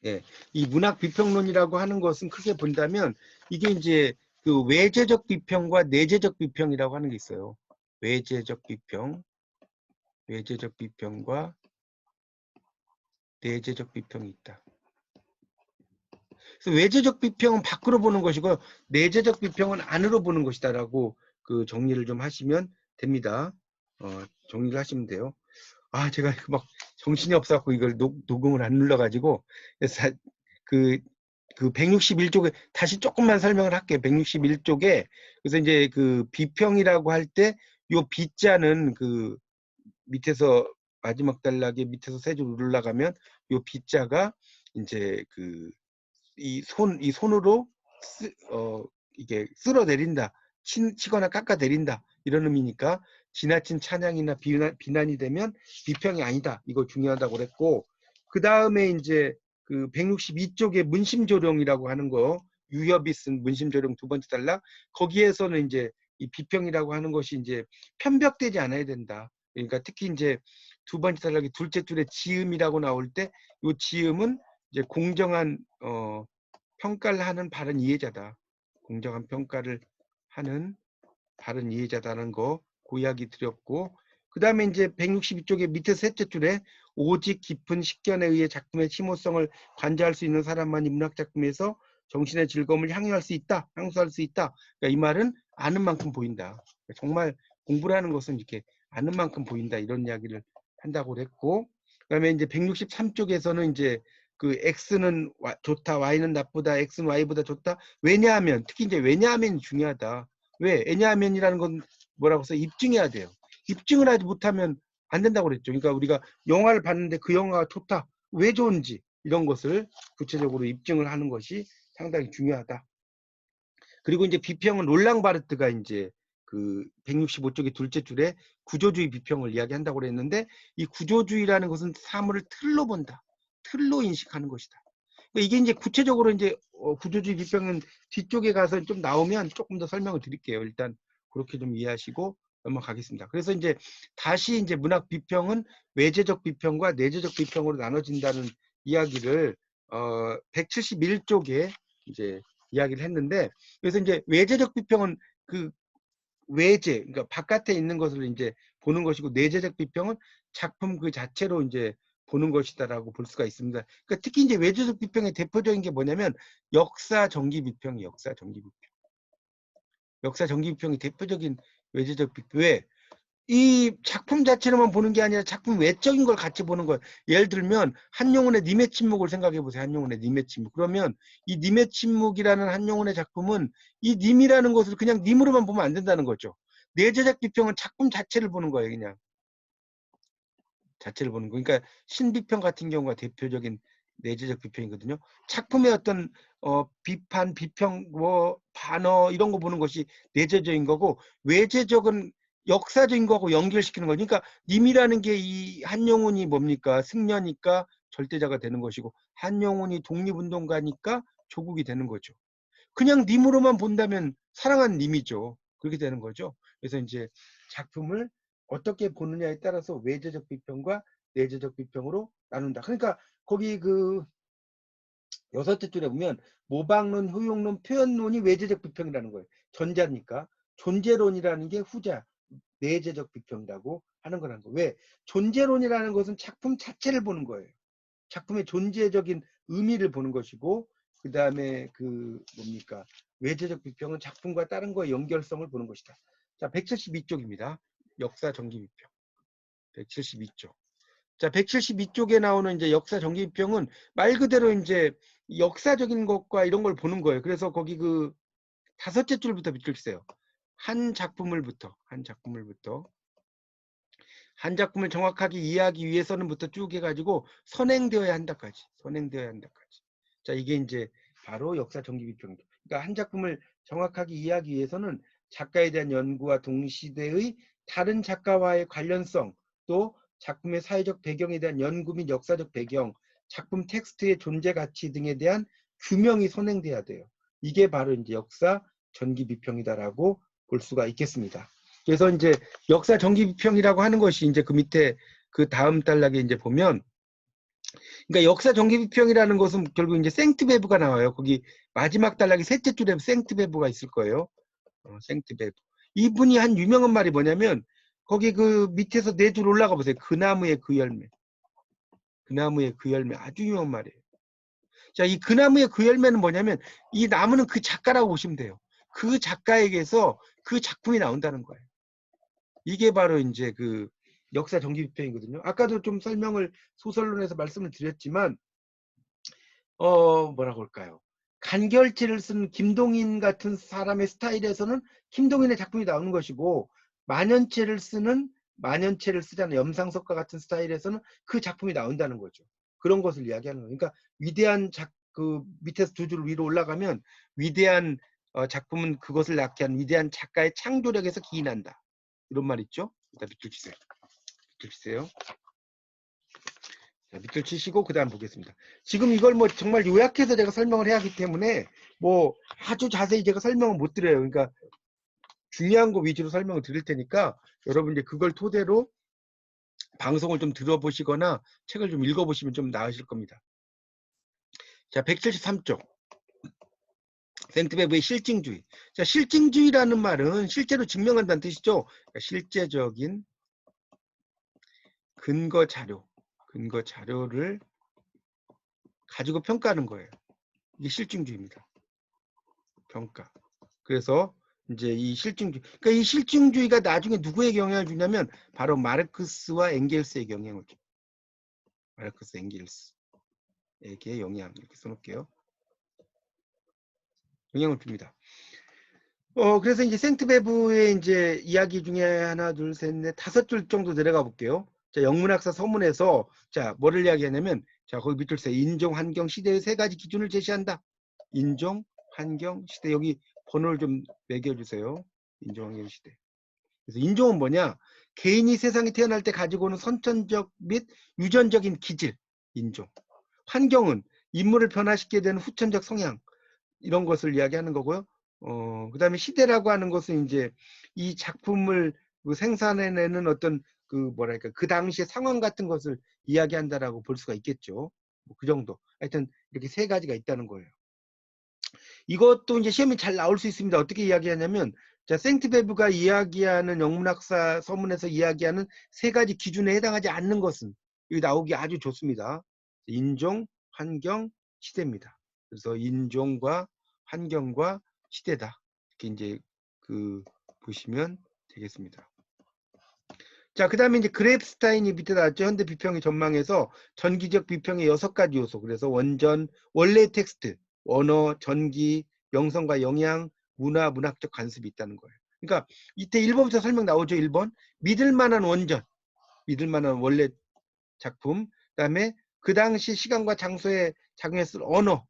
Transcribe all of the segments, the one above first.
예, 이 문학 비평론이라고 하는 것은 크게 본다면 이게 이제 그 외재적 비평과 내재적 비평이라고 하는 게 있어요. 외재적 비평, 외재적 비평과 내재적 비평이 있다. 그래서 외재적 비평은 밖으로 보는 것이고 내재적 비평은 안으로 보는 것이다라고 그 정리를 좀 하시면 됩니다. 정리를 하시면 돼요. 아, 제가 막 정신이 없어갖고 이걸 녹음을 안 눌러가지고 그래서 그 161쪽에 다시 조금만 설명을 할게요. 161쪽에 그래서 이제 그 비평이라고 할 때 요 비자는 그 밑에서 마지막 단락에 밑에서 세 줄 올라가면 요 비자가 이제 그 이 손으로 이게 쓸어 내린다, 치거나 깎아 내린다 이런 의미니까 지나친 찬양이나 비난이 되면 비평이 아니다. 이거 중요하다고 그랬고 그 다음에 이제 그 162쪽에 문심조령이라고 하는 거 유협이 쓴 문심조령 두 번째 단락 거기에서는 이제 이 비평이라고 하는 것이 이제 편벽되지 않아야 된다. 그러니까 특히 이제 두 번째 단락의 둘째 줄에 지음이라고 나올 때 이 지음은 이제 공정한 평가를 하는 바른 이해자다. 공정한 평가를 하는 바른 이해자다는 거 고이야기 드렸고 그 다음에 이제 162쪽의 밑에 셋째 줄에 오직 깊은 식견에 의해 작품의 심오성을 관자할 수 있는 사람만이 문학작품에서 정신의 즐거움을 향유할 수 있다. 향수할 수 있다. 그러니까 이 말은 아는 만큼 보인다. 정말 공부를 하는 것은 이렇게 아는 만큼 보인다. 이런 이야기를 한다고 그랬고 그 다음에 이제 163쪽에서는 이제 그 X는 좋다, Y는 나쁘다, X는 Y보다 좋다. 왜냐하면, 특히 이제 왜냐하면이 중요하다. 왜? 왜냐하면이라는 건 뭐라고 해서 입증해야 돼요. 입증을 하지 못하면 안 된다고 그랬죠. 그러니까 우리가 영화를 봤는데 그 영화가 좋다. 왜 좋은지 이런 것을 구체적으로 입증을 하는 것이 상당히 중요하다. 그리고 이제 비평은 롤랑 바르트가 이제 그 165쪽의 둘째 줄에 구조주의 비평을 이야기한다고 그랬는데 이 구조주의라는 것은 사물을 틀로 본다. 틀로 인식하는 것이다. 그러니까 이게 이제 구체적으로 이제 구조주의 비평은 뒤쪽에 가서 좀 나오면 조금 더 설명을 드릴게요. 일단 그렇게 좀 이해하시고 넘어가겠습니다. 그래서 이제 다시 이제 문학 비평은 외재적 비평과 내재적 비평으로 나눠진다는 이야기를 171쪽에 이제 이야기를 했는데 그래서 이제 외재적 비평은 그 외재 그러니까 바깥에 있는 것을 이제 보는 것이고 내재적 비평은 작품 그 자체로 이제 보는 것이다라고 볼 수가 있습니다. 그러니까 특히 이제 외재적 비평의 대표적인 게 뭐냐면 역사 전기 비평이 역사 전기 비평. 역사 전기 비평이 대표적인 외재적 비평. 왜? 이 작품 자체로만 보는 게 아니라 작품 외적인 걸 같이 보는 거예요. 예를 들면 한용운의 님의 침묵을 생각해 보세요. 한용운의 님의 침묵. 그러면 이 님의 침묵이라는 한용운의 작품은 이 님이라는 것을 그냥 님으로만 보면 안 된다는 거죠. 내재적 비평은 작품 자체를 보는 거예요. 그냥 자체를 보는 거. 그러니까 신비평 같은 경우가 대표적인 내재적 비평이거든요. 작품의 어떤 비판, 비평, 뭐 반어 이런 거 보는 것이 내재적인 거고 외재적은 역사적인 거하고 연결시키는 거죠. 그러니까 님이라는 게 이 한용운이 뭡니까? 승려니까 절대자가 되는 것이고 한용운이 독립운동가니까 조국이 되는 거죠. 그냥 님으로만 본다면 사랑하는 님이죠. 그렇게 되는 거죠. 그래서 이제 작품을 어떻게 보느냐에 따라서 외재적 비평과 내재적 비평으로 나눈다. 그러니까 거기 그 여섯째 줄에 보면 모방론, 효용론, 표현론이 외재적 비평이라는 거예요. 전자니까. 존재론이라는 게 후자, 내재적 비평이라고 하는 거라는 거예요. 왜? 존재론이라는 것은 작품 자체를 보는 거예요. 작품의 존재적인 의미를 보는 것이고 그 다음에 그 뭡니까 외재적 비평은 작품과 다른 거의 연결성을 보는 것이다. 자, 172쪽입니다. 역사 전기 비평. 172쪽. 자, 172쪽에 나오는 이제 역사 전기 비평은 말 그대로 이제 역사적인 것과 이런 걸 보는 거예요. 그래서 거기 그 다섯째 줄부터 밑줄치세요. 한 작품을부터 한 작품을 정확하게 이해하기 위해서는부터 쭉 해가지고 선행되어야 한다까지. 선행되어야 한다까지. 자, 이게 이제 바로 역사 전기 비평이죠. 그러니까 한 작품을 정확하게 이해하기 위해서는 작가에 대한 연구와 동시대의 다른 작가와의 관련성, 또 작품의 사회적 배경에 대한 연구 및 역사적 배경, 작품 텍스트의 존재 가치 등에 대한 규명이 선행돼야 돼요. 이게 바로 이제 역사 전기 비평이다라고 볼 수가 있겠습니다. 그래서 이제 역사 전기 비평이라고 하는 것이 이제 그 밑에 그 다음 단락에 이제 보면 그러니까 역사 정기비평이라는 것은 결국 이제 생트베브가 나와요. 거기 마지막 단락이 셋째 줄에 생트베브가 있을 거예요. 생트베브. 이분이 한 유명한 말이 뭐냐면 거기 그 밑에서 네 줄 올라가 보세요. 그 나무의 그 열매. 그 나무의 그 열매 아주 유명한 말이에요. 자, 이 그 나무의 그 열매는 뭐냐면 이 나무는 그 작가라고 보시면 돼요. 그 작가에게서 그 작품이 나온다는 거예요. 이게 바로 이제 그 역사 정기비평이거든요. 아까도 좀 설명을 소설론에서 말씀을 드렸지만 뭐라고 할까요? 간결체를 쓴 김동인 같은 사람의 스타일에서는 김동인의 작품이 나오는 것이고 만연체를 쓰잖아요. 염상석과 같은 스타일에서는 그 작품이 나온다는 거죠. 그런 것을 이야기하는 거예요. 그러니까 위대한 그 밑에서 두 줄 위로 올라가면 위대한 작품은 그것을 낳게 한 위대한 작가의 창조력에서 기인한다. 이런 말 있죠? 일단 밑줄 치세요. 밑줄 치세요. 자, 밑줄 치시고 그 다음 보겠습니다. 지금 이걸 뭐 정말 요약해서 제가 설명을 해야 하기 때문에 뭐 아주 자세히 제가 설명을 못 드려요. 그러니까 중요한 거 위주로 설명을 드릴 테니까 여러분 이제 그걸 토대로 방송을 좀 들어보시거나 책을 좀 읽어보시면 좀 나으실 겁니다. 자, 173쪽. 생트베브의 실증주의. 자, 실증주의라는 말은 실제로 증명한다는 뜻이죠. 그러니까 실제적인 근거 자료를 가지고 평가하는 거예요. 이게 실증주의입니다. 평가. 그래서 이제 이 실증주의, 그러니까 이 실증주의가 나중에 누구에게 영향을 주냐면 바로 마르크스와 엥겔스에게 영향을 줘. 마르크스, 엥겔스에게 영향, 이렇게 써놓을게요. 영향을 줍니다. 그래서 이제 생트베브의 이제 이야기 중에 하나, 둘, 셋, 넷, 다섯 줄 정도 내려가 볼게요. 자, 영문학사 서문에서 자, 뭐를 이야기하냐면 자, 거기 밑줄 세 인종, 환경, 시대의 세 가지 기준을 제시한다. 인종, 환경, 시대. 여기 번호를 좀 매겨주세요. 인종, 환경, 시대. 그래서 인종은 뭐냐? 개인이 세상에 태어날 때 가지고 오는 선천적 및 유전적인 기질, 인종. 환경은 인물을 변화시키게 되는 후천적 성향, 이런 것을 이야기하는 거고요. 그 다음에 시대라고 하는 것은 이제 이 작품을 생산해내는 어떤 그 뭐랄까 그 당시의 상황 같은 것을 이야기한다라고 볼 수가 있겠죠. 뭐그 정도. 하여튼 이렇게 세 가지가 있다는 거예요. 이것도 이제 시험에 잘 나올 수 있습니다. 어떻게 이야기하냐면 자, 생트베브가 이야기하는 영문학사 서문에서 이야기하는 세 가지 기준에 해당하지 않는 것은 여기 나오기 아주 좋습니다. 인종, 환경, 시대입니다. 그래서 인종과 환경과 시대다. 이렇게 이제 그 보시면 되겠습니다. 자, 그 다음에 이제 그랩스타인이 밑에 나왔죠. 현대 비평의 전망에서 전기적 비평의 6가지 요소. 그래서 원전, 원래 텍스트, 언어, 전기, 명성과 영향, 문화, 문학적 관습이 있다는 거예요. 그러니까 이때 1번부터 설명 나오죠. 1번. 믿을 만한 원전, 믿을 만한 원래 작품. 그 다음에 그 당시 시간과 장소에 작용했을 언어,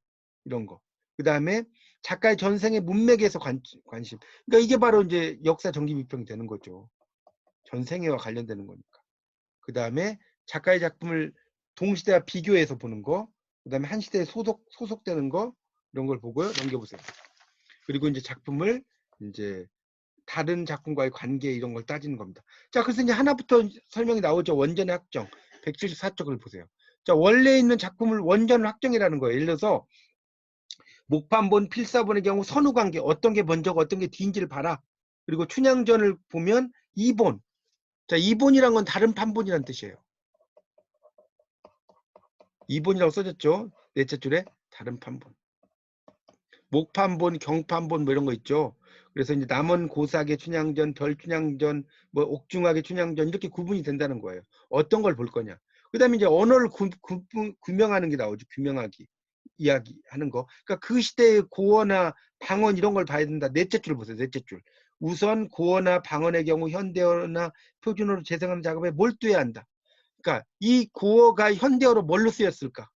이런 거. 그 다음에 작가의 전생의 문맥에서 관심. 그러니까 이게 바로 이제 역사 전기 비평이 되는 거죠. 전생애와 관련되는 거니까. 그 다음에 작가의 작품을 동시대와 비교해서 보는 거, 그 다음에 한 시대에 소속되는 거, 이런 걸 보고요. 넘겨보세요. 그리고 이제 작품을 이제 다른 작품과의 관계 이런 걸 따지는 겁니다. 자, 그래서 이제 하나부터 설명이 나오죠. 원전의 확정. 174쪽을 보세요. 자, 원래 있는 작품을 원전 확정이라는 거예요. 예를 들어서 목판본, 필사본의 경우 선후관계, 어떤 게 먼저고 어떤 게 뒤인지를 봐라. 그리고 춘향전을 보면 2본. 자, 2본이란 건 다른 판본이라는 뜻이에요. 2본이라고 써졌죠. 넷째 줄에 다른 판본. 목판본, 경판본 뭐 이런 거 있죠. 그래서 이제 남원 고사계 춘향전, 별춘향전, 뭐 옥중학의 춘향전 이렇게 구분이 된다는 거예요. 어떤 걸 볼 거냐. 그 다음에 이제 언어를 규명하는 게 나오죠. 규명하기. 이야기하는 거. 그러니까 그 시대의 고어나 방언 이런 걸 봐야 된다. 넷째 줄 보세요. 넷째 줄. 우선 고어나 방언의 경우 현대어나 표준어로 재생하는 작업에 몰두해야 한다. 그러니까 이 고어가 현대어로 뭘로 쓰였을까?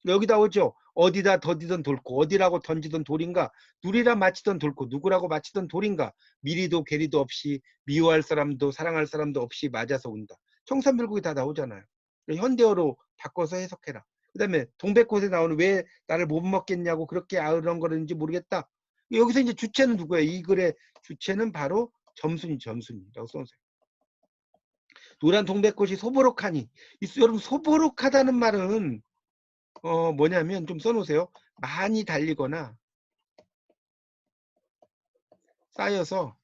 여기다 오죠. 어디다 던지던 돌고 어디라고 던지던 돌인가 누리라 마치던 돌고 누구라고 마치던 돌인가 미리도 괴리도 없이 미워할 사람도 사랑할 사람도 없이 맞아서 온다. 청산별곡이 다 나오잖아요. 현대어로 바꿔서 해석해라. 그 다음에 동백꽃에 나오는 왜 나를 못 먹겠냐고 그렇게 아우렁거리는지 모르겠다. 여기서 이제 주체는 누구예요? 이 글의 주체는 바로 점순이라고 써놓으세요. 노란 동백꽃이 소보록하니 여러분 소보록하다는 말은 뭐냐면 좀 써놓으세요. 많이 달리거나 쌓여서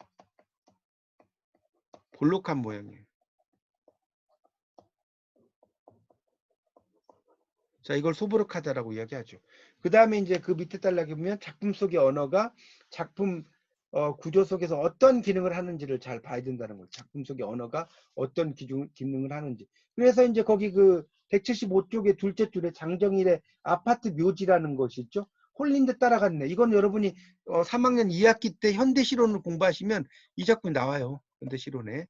볼록한 모양이에요. 자, 이걸 소보르카다라고 이야기하죠. 그 다음에 이제 그 밑에 단락에 보면 작품 속의 언어가 작품 구조 속에서 어떤 기능을 하는지를 잘 봐야 된다는 거죠. 작품 속의 언어가 어떤 기능을 하는지. 그래서 이제 거기 그 175쪽의 둘째 줄에 장정일의 아파트 묘지라는 것이 있죠. 홀린 듯 따라갔네. 이건 여러분이 3학년 2학기 때 현대실론을 공부하시면 이 작품이 나와요. 현대실론에.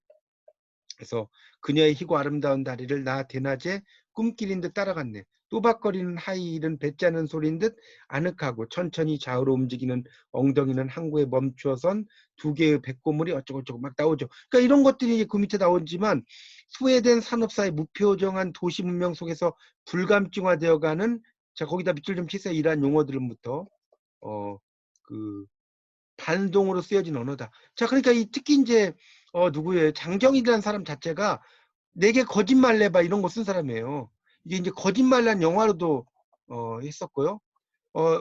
그래서 그녀의 희고 아름다운 다리를 나 대낮에 꿈길인 듯 따라갔네. 또박거리는 하이힐은 배짜는 소리인 듯 아늑하고 천천히 좌우로 움직이는 엉덩이는 항구에 멈추어선 두 개의 백고물이 어쩌고저쩌고 막 나오죠. 그러니까 이런 것들이 그 밑에 나오지만 소외된 산업사의 무표정한 도시 문명 속에서 불감증화되어가는 자 거기다 밑줄 좀 치세요. 이러한 용어들부터 그 반동으로 쓰여진 언어다. 자 그러니까 이 특히 이제 누구예요? 장정일이라는 사람 자체가 내게 거짓말 내봐 이런 거 쓴 사람이에요. 이게 이제 거짓말란 영화로도 했었고요.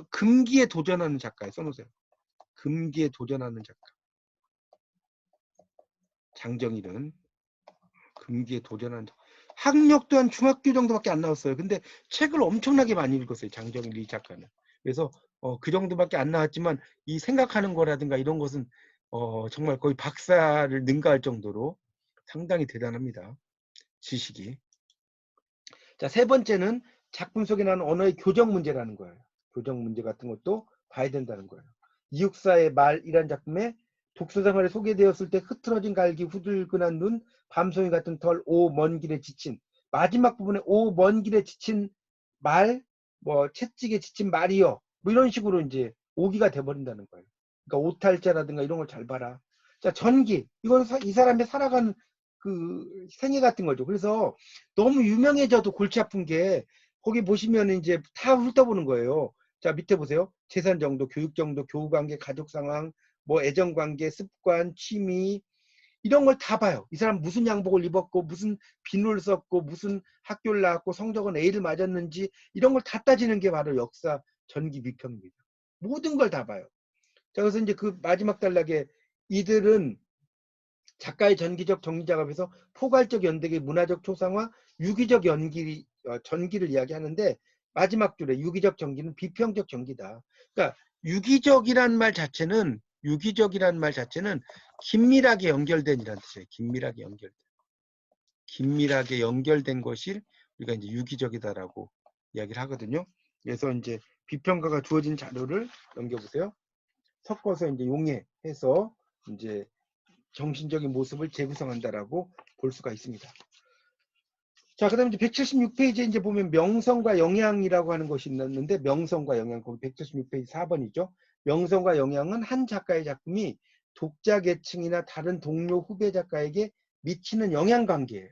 금기에 도전하는 작가에 써놓으세요. 금기에 도전하는 작가. 장정일은 금기에 도전하는 작가. 학력 또한 중학교 정도밖에 안 나왔어요. 근데 책을 엄청나게 많이 읽었어요. 장정일 이 작가는. 그래서 그 정도밖에 안 나왔지만 이 생각하는 거라든가 이런 것은 정말 거의 박사를 능가할 정도로 상당히 대단합니다. 지식이. 자, 세 번째는 작품 속에 나오는 언어의 교정 문제라는 거예요. 교정 문제 같은 것도 봐야 된다는 거예요. 이육사의 말이란 작품에 독서생활에 소개되었을 때 흐트러진 갈기, 후들근한 눈, 밤송이 같은 털, 오 먼 길에 지친 마지막 부분에 오 먼 길에 지친 말, 뭐 채찍에 지친 말이요. 뭐 이런 식으로 이제 오기가 돼버린다는 거예요. 그러니까 오탈자라든가 이런 걸 잘 봐라. 자, 전기. 이건 이 사람의 살아가는 그 생애 같은 거죠. 그래서 너무 유명해져도 골치 아픈 게 거기 보시면 이제 다 훑어보는 거예요. 자, 밑에 보세요. 재산 정도, 교육 정도, 교우 관계, 가족 상황, 뭐 애정 관계, 습관, 취미 이런 걸 다 봐요. 이 사람 무슨 양복을 입었고 무슨 비누를 썼고 무슨 학교를 나왔고 성적은 A를 맞았는지 이런 걸 다 따지는 게 바로 역사 전기 미평입니다. 모든 걸 다 봐요. 자, 그래서 이제 그 마지막 단락에 이들은 작가의 전기적 정리작업에서 포괄적 연대의 문화적 초상화, 유기적 전기를 이야기하는데 마지막 줄에 유기적 전기는 비평적 전기다. 그러니까 유기적이란 말 자체는 긴밀하게 연결된 이라는 뜻이에요. 긴밀하게 연결된 것이 우리가 이제 유기적이다라고 이야기를 하거든요. 그래서 이제 비평가가 주어진 자료를 넘겨보세요. 섞어서 이제 용해해서 이제 정신적인 모습을 재구성한다라고 볼 수가 있습니다. 자, 그다음에 이제 176페이지에 이제 보면 명성과 영향이라고 하는 것이 있는데 명성과 영향 거기 176페이지 4번이죠. 명성과 영향은 한 작가의 작품이 독자 계층이나 다른 동료 후배 작가에게 미치는 영향 관계예요.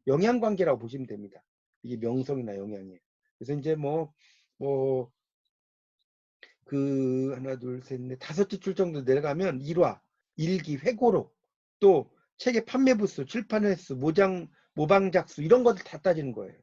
영향 관계라고 보시면 됩니다. 이게 명성이나 영향이에요. 그래서 이제 그 하나 둘 셋 넷 다섯째 줄 정도 내려가면 일화, 일기, 회고록 또 책의 판매 부수, 출판 횟수, 모방작 수 이런 것들 다 따지는 거예요.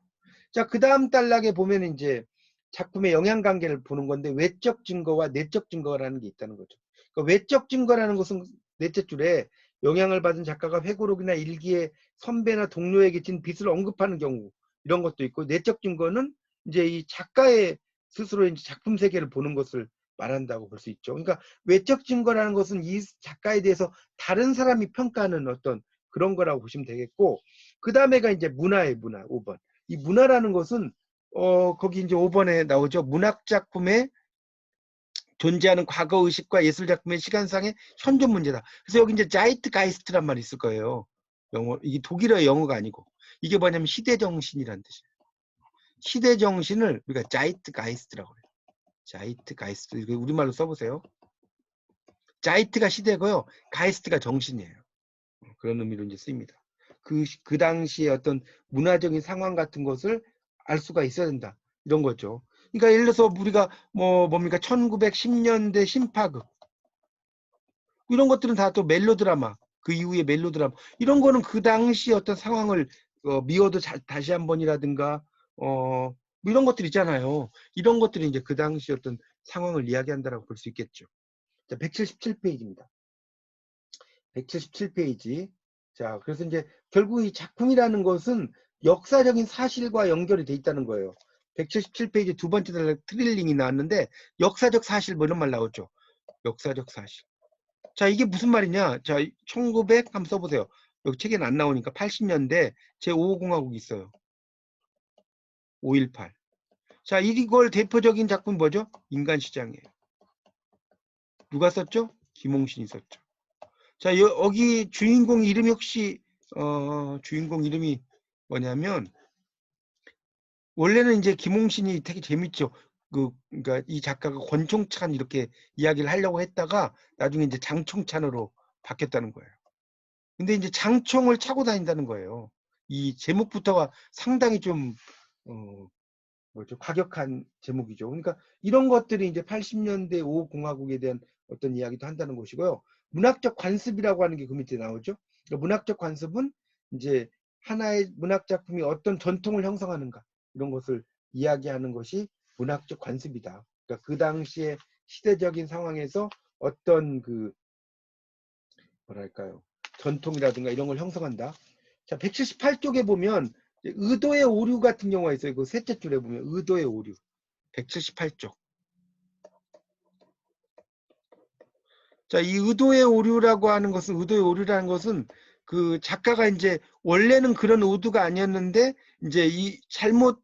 자, 그 다음 단락에 보면 이제 작품의 영향 관계를 보는 건데 외적 증거와 내적 증거라는 게 있다는 거죠. 그러니까 외적 증거라는 것은 넷째 줄에 영향을 받은 작가가 회고록이나 일기에 선배나 동료에게 진 빚을 언급하는 경우 이런 것도 있고 내적 증거는 이제 이 작가의 스스로 이제 작품 세계를 보는 것을 말한다고 볼 수 있죠. 그러니까 외적 증거라는 것은 이 작가에 대해서 다른 사람이 평가하는 어떤 그런 거라고 보시면 되겠고 그 다음에가 이제 문화의 문화 5번. 이 문화라는 것은 거기 이제 5번에 나오죠. 문학 작품에 존재하는 과거 의식과 예술 작품의 시간상의 현존 문제다. 그래서 여기 이제 자이트가이스트란 말이 있을 거예요. 영어 이게 독일어의 영어가 아니고 이게 뭐냐면 시대 정신이라는 뜻이에요. 시대 정신을 우리가 자이트가이스트라고 해요. 자이트가이스트 이거 우리말로 써보세요. 자이트가 시대고요. 가이스트가 정신이에요. 그런 의미로 이제 쓰입니다. 그 당시에 어떤 문화적인 상황 같은 것을 알 수가 있어야 된다. 이런 거죠. 그러니까 예를 들어서 우리가 뭡니까 1910년대 심파극 이런 것들은 다 또 멜로드라마 그 이후에 멜로드라마 이런 거는 그 당시 어떤 상황을 미워도 다시 한 번이라든가 뭐 뭐 이런 것들 있잖아요. 이런 것들이 이제 그 당시 어떤 상황을 이야기한다라고 볼 수 있겠죠. 자, 177페이지입니다. 177페이지. 자, 그래서 이제 결국 이 작품이라는 것은 역사적인 사실과 연결이 돼 있다는 거예요. 177페이지 두 번째 달 트릴링이 나왔는데 역사적 사실 뭐 이런 말 나오죠. 역사적 사실. 자, 이게 무슨 말이냐? 자, 1900 한번 써보세요. 여기 책에는 안 나오니까 80년대 제5공화국 있어요. 5.18. 자, 이걸 대표적인 작품 뭐죠? 인간시장이에요. 누가 썼죠? 김홍신이 썼죠. 자, 여기 주인공 이름이 혹시 주인공 이름이 뭐냐면 원래는 이제 김홍신이 되게 재밌죠. 그러니까 이 작가가 권총찬 이렇게 이야기를 하려고 했다가 나중에 이제 장총찬으로 바뀌었다는 거예요. 근데 이제 장총을 차고 다닌다는 거예요. 이 제목부터가 상당히 좀 뭐죠? 과격한 제목이죠. 그러니까 이런 것들이 이제 80년대 5공화국에 대한 어떤 이야기도 한다는 것이고요. 문학적 관습이라고 하는 게 그 밑에 나오죠. 그러니까 문학적 관습은 이제 하나의 문학 작품이 어떤 전통을 형성하는가 이런 것을 이야기하는 것이 문학적 관습이다. 그러니까 그 당시의 시대적인 상황에서 어떤 그 뭐랄까요? 전통이라든가 이런 걸 형성한다. 자, 178쪽에 보면 의도의 오류 같은 경우가 있어요. 그 셋째 줄에 보면 의도의 오류. 178쪽. 자, 이 의도의 오류라고 하는 것은 의도의 오류라는 것은 그 작가가 이제 원래는 그런 의도가 아니었는데 이제 이 잘못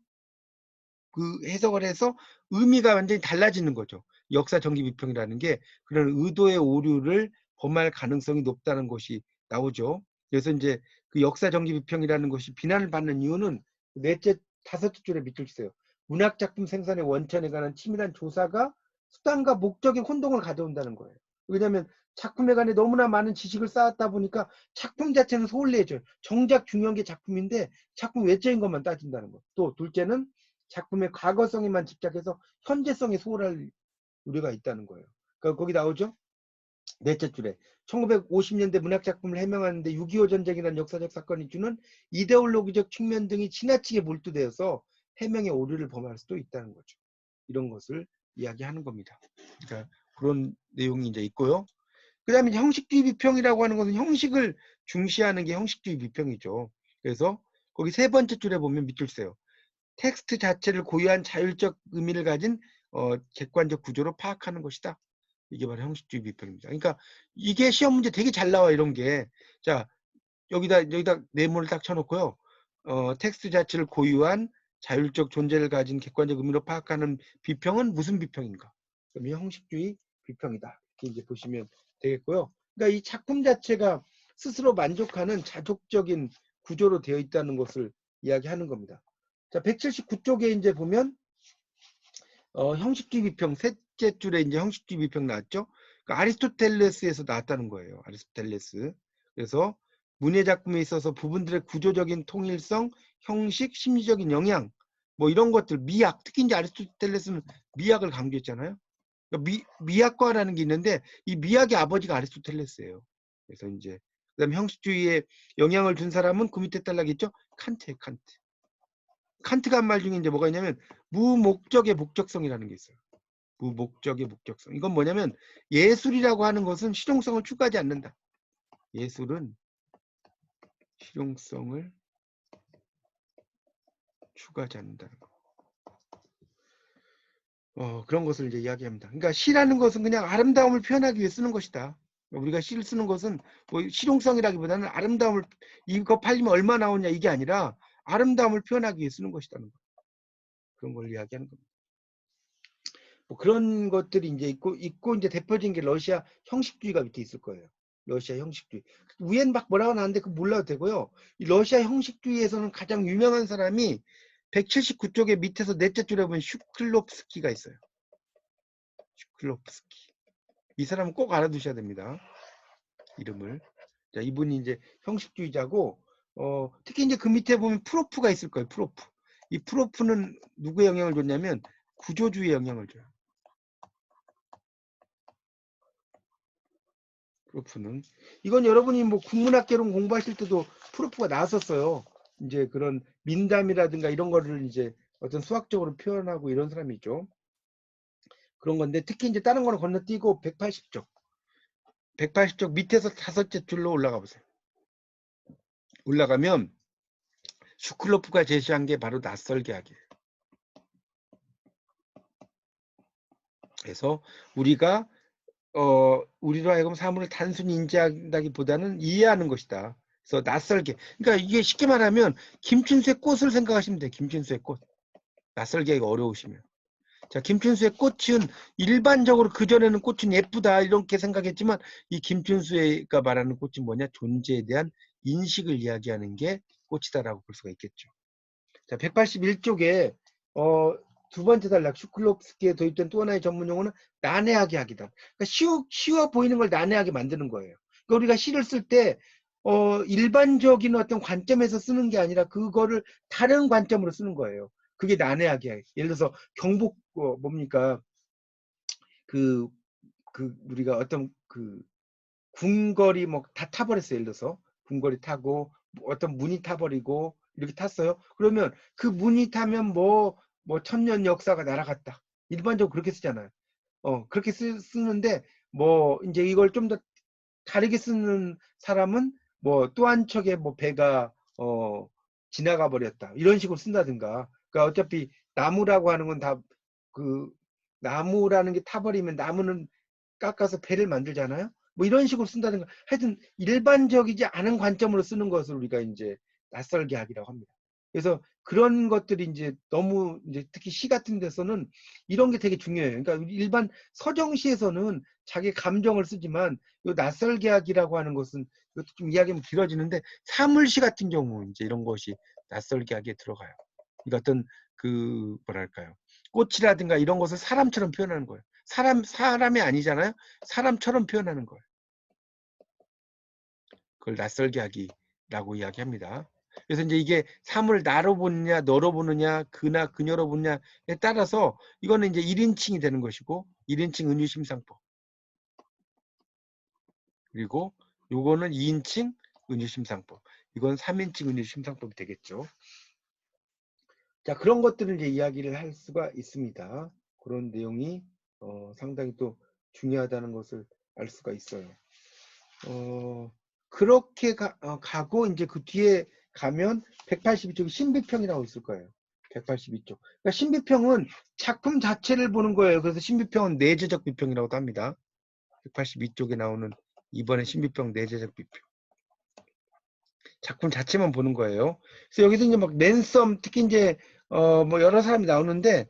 그 해석을 해서 의미가 완전히 달라지는 거죠. 역사 정기 비평이라는 게 그런 의도의 오류를 범할 가능성이 높다는 것이 나오죠. 그래서 이제 그 역사 정기 비평이라는 것이 비난을 받는 이유는 넷째 다섯째 줄에 밑줄 치세요. 문학 작품 생산의 원천에 관한 치밀한 조사가 수단과 목적의 혼동을 가져온다는 거예요. 왜냐하면 작품에 관해 너무나 많은 지식을 쌓았다 보니까 작품 자체는 소홀해져요. 정작 중요한 게 작품인데 작품 외적인 것만 따진다는 거. 또 둘째는 작품의 과거성에만 집착해서 현재성에 소홀할 우려가 있다는 거예요. 그러니까 거기 나오죠? 넷째 줄에 1950년대 문학작품을 해명하는데 6.25 전쟁이라는 역사적 사건이 주는 이데올로기적 측면 등이 지나치게 몰두되어서 해명의 오류를 범할 수도 있다는 거죠. 이런 것을 이야기하는 겁니다. 그러니까 그런 내용이 이제 있고요. 그 다음에 형식주의 비평이라고 하는 것은 형식을 중시하는 게 형식주의 비평이죠. 그래서 거기 세 번째 줄에 보면 밑줄 세요. 텍스트 자체를 고유한 자율적 의미를 가진 객관적 구조로 파악하는 것이다. 이게 바로 형식주의 비평입니다. 그러니까 이게 시험 문제 되게 잘 나와 이런 게. 자, 여기다 네모를 딱 쳐놓고요. 텍스트 자체를 고유한 자율적 존재를 가진 객관적 의미로 파악하는 비평은 무슨 비평인가? 그럼 형식주의 비평이다. 이렇게 이제 보시면 되겠고요. 그러니까 이 작품 자체가 스스로 만족하는 자족적인 구조로 되어 있다는 것을 이야기하는 겁니다. 자, 179쪽에 이제 보면 형식주의 비평 셋째 줄에 이제 형식주의 비평 나왔죠. 그러니까 아리스토텔레스에서 나왔다는 거예요. 아리스토텔레스. 그래서 문예 작품에 있어서 부분들의 구조적인 통일성, 형식, 심리적인 영향, 뭐 이런 것들, 미학, 특히 이제 아리스토텔레스는 미학을 강조했잖아요. 그러니까 미학과라는 게 있는데 이 미학의 아버지가 아리스토텔레스예요. 그래서 이제 그다음 형식주의에 영향을 준 사람은 그 밑에 딸락있죠. 칸트예요, 칸트. 칸트가 한 말 중에 이제 뭐가 있냐면 무목적의 목적성이라는 게 있어요. 무목적의 목적성. 이건 뭐냐면 예술이라고 하는 것은 실용성을 추구하지 않는다. 예술은 실용성을 추구하지 않는다는 거. 그런 것을 이제 이야기합니다. 그러니까 시라는 것은 그냥 아름다움을 표현하기 위해 쓰는 것이다. 우리가 시를 쓰는 것은 뭐 실용성이라기보다는 아름다움을 이거 팔리면 얼마 나오냐 이게 아니라 아름다움을 표현하기 위해 쓰는 것이다는 거. 그런 걸 이야기하는 겁니다. 뭐 그런 것들이 이제 있고 이제 대표적인 게 러시아 형식주의가 밑에 있을 거예요. 러시아 형식주의. 위엔 막 뭐라고 나왔는데 그 몰라도 되고요. 이 러시아 형식주의에서는 가장 유명한 사람이 179쪽에 밑에서 넷째 줄에 보면 슈클롭스키가 있어요. 슈클롭스키. 이 사람은 꼭 알아두셔야 됩니다. 이름을. 자, 이분이 이제 형식주의자고 특히 이제 그 밑에 보면 프로프가 있을 거예요. 프로프. 이 프로프는 누구의 영향을 줬냐면 구조주의의 영향을 줘요. 프로프는 이건 여러분이 뭐 국문학개론 공부하실 때도 프로프가 나왔었어요. 이제 그런 민담이라든가 이런 거를 이제 어떤 수학적으로 표현하고 이런 사람이죠. 그런 건데 특히 이제 다른 거는 건너뛰고 180쪽. 180쪽 밑에서 5째 줄로 올라가 보세요. 올라가면 슈클로프가 제시한 게 바로 낯설게하기예요. 그래서 우리가 우리로 하여금 사물을 단순히 인지한다기보다는 이해하는 것이다. 그래서 낯설게. 그러니까 이게 쉽게 말하면 김춘수의 꽃을 생각하시면 돼요. 김춘수의 꽃. 낯설게 하기가 어려우시면. 자, 김춘수의 꽃은 일반적으로 그전에는 꽃은 예쁘다 이렇게 생각했지만 이 김춘수가 말하는 꽃은 뭐냐? 존재에 대한 인식을 이야기하는 게 꽃이다라고 볼 수가 있겠죠. 자, 181쪽에 두 번째 단락 슈클롭스키에 도입된 또 하나의 전문 용어는 난해하게 하기다. 그러니까 쉬워 보이는 걸 난해하게 만드는 거예요. 그러니까 우리가 시를 쓸 때 일반적인 어떤 관점에서 쓰는 게 아니라 그거를 다른 관점으로 쓰는 거예요. 그게 난해하게 해. 예를 들어서 경복 뭡니까? 그 우리가 어떤 궁궐이 뭐 다 타버렸어요. 예를 들어서 궁궐이 타고 어떤 문이 타버리고 이렇게 탔어요. 그러면 그 문이 타면 뭐 천년 역사가 날아갔다. 일반적으로 그렇게 쓰잖아요. 그렇게 쓰는데 뭐 이제 이걸 좀 더 다르게 쓰는 사람은 뭐 또 한 척의 뭐 배가 지나가 버렸다. 이런 식으로 쓴다든가. 그러니까 어차피 나무라고 하는 건 다 나무라는 게 타버리면 나무는 깎아서 배를 만들잖아요. 뭐 이런 식으로 쓴다든가. 하여튼 일반적이지 않은 관점으로 쓰는 것을 우리가 이제 낯설게 하기라고 합니다. 그래서 그런 것들이 이제 너무 이제 특히 시 같은 데서는 이런 게 되게 중요해요. 그러니까 일반 서정시에서는 자기 감정을 쓰지만 이 낯설게 하기라고 하는 것은 이것도 좀 이야기하면 길어지는데 사물시 같은 경우 이제 이런 것이 낯설게 하기에 들어가요. 이거 어떤 뭐랄까요? 꽃이라든가 이런 것을 사람처럼 표현하는 거예요. 사람이 아니잖아요. 사람처럼 표현하는 거예요. 그걸 낯설게 하기라고 이야기합니다. 그래서 이제 이게 사물을 나로 보느냐, 너로 보느냐, 그나 그녀로 보느냐에 따라서 이거는 이제 1인칭이 되는 것이고 1인칭 은유심상법. 그리고 요거는 2인칭 은유심상법. 이건 3인칭 은유심상법이 되겠죠. 자, 그런 것들을 이제 이야기를 할 수가 있습니다. 그런 내용이 상당히 또 중요하다는 것을 알 수가 있어요. 그렇게 가고 이제 그 뒤에 가면 182쪽에 신비평이라고 있을 거예요. 182쪽. 그러니까 신비평은 작품 자체를 보는 거예요. 그래서 신비평은 내재적 비평이라고도 합니다. 182쪽에 나오는 이번에 신비평 내재적 비평. 작품 자체만 보는 거예요. 그래서 여기서 이제 막 랜섬 특히 이제 뭐 여러 사람이 나오는데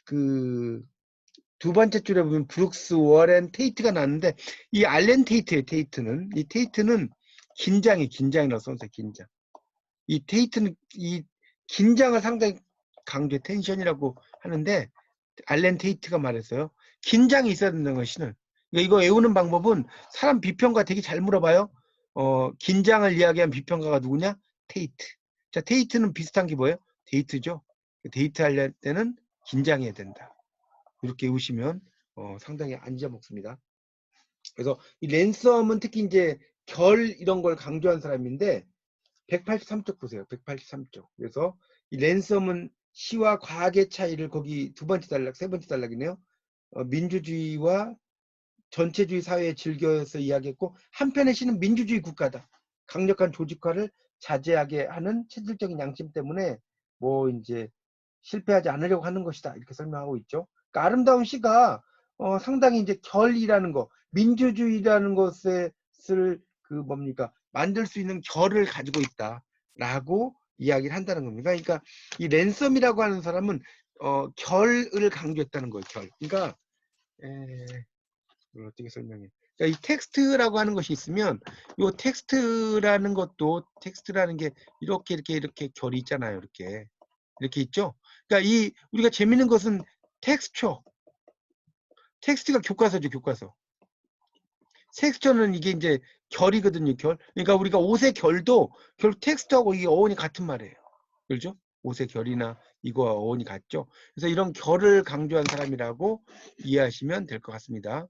두 번째 줄에 보면 브룩스, 워렌, 테이트가 나왔는데 이 알렌 테이트예요. 이 테이트는 긴장이라고 써있어요. 긴장. 이 테이트는 이 긴장을 상당히 강조해 텐션이라고 하는데 알렌 테이트가 말했어요. 긴장이 있어야 된다는 것이는. 그러니까 이거 외우는 방법은 사람 비평가 되게 잘 물어봐요. 긴장을 이야기한 비평가가 누구냐? 테이트. 자, 테이트는 비슷한 게 뭐예요? 데이트죠. 데이트 할 때는 긴장해야 된다. 이렇게 외우시면 상당히 안 잊어먹습니다. 그래서 이 랜섬은 특히 이제 결 이런 걸 강조한 사람인데 183쪽 보세요. 183쪽. 그래서 이 랜섬은 시와 과학의 차이를 거기 두 번째 단락, 세 번째 단락이네요. 민주주의와 전체주의 사회에 즐겨서 이야기했고 한편의 시는 민주주의 국가다. 강력한 조직화를 자제하게 하는 체질적인 양심 때문에 뭐 이제 실패하지 않으려고 하는 것이다. 이렇게 설명하고 있죠. 그러니까 아름다운 시가 상당히 이제 결이라는 거, 민주주의라는 것을 뭡니까 만들 수 있는 결을 가지고 있다라고 이야기를 한다는 겁니다. 그러니까 이 랜섬이라고 하는 사람은 결을 강조했다는 거예요. 결. 그러니까 이걸 어떻게 설명해? 그러니까 이 텍스트라고 하는 것이 있으면 이 텍스트라는 것도 텍스트라는 게 이렇게 결이 있잖아요. 이렇게 있죠. 그러니까 우리가 재밌는 것은 텍스트가 교과서죠. 교과서. 텍스처는 이게 이제 결이거든요. 결. 그러니까 우리가 옷의 결도 결국 텍스트하고 이게 어원이 같은 말이에요. 그렇죠? 옷의 결이나 이거와 어원이 같죠. 그래서 이런 결을 강조한 사람이라고 이해하시면 될 것 같습니다.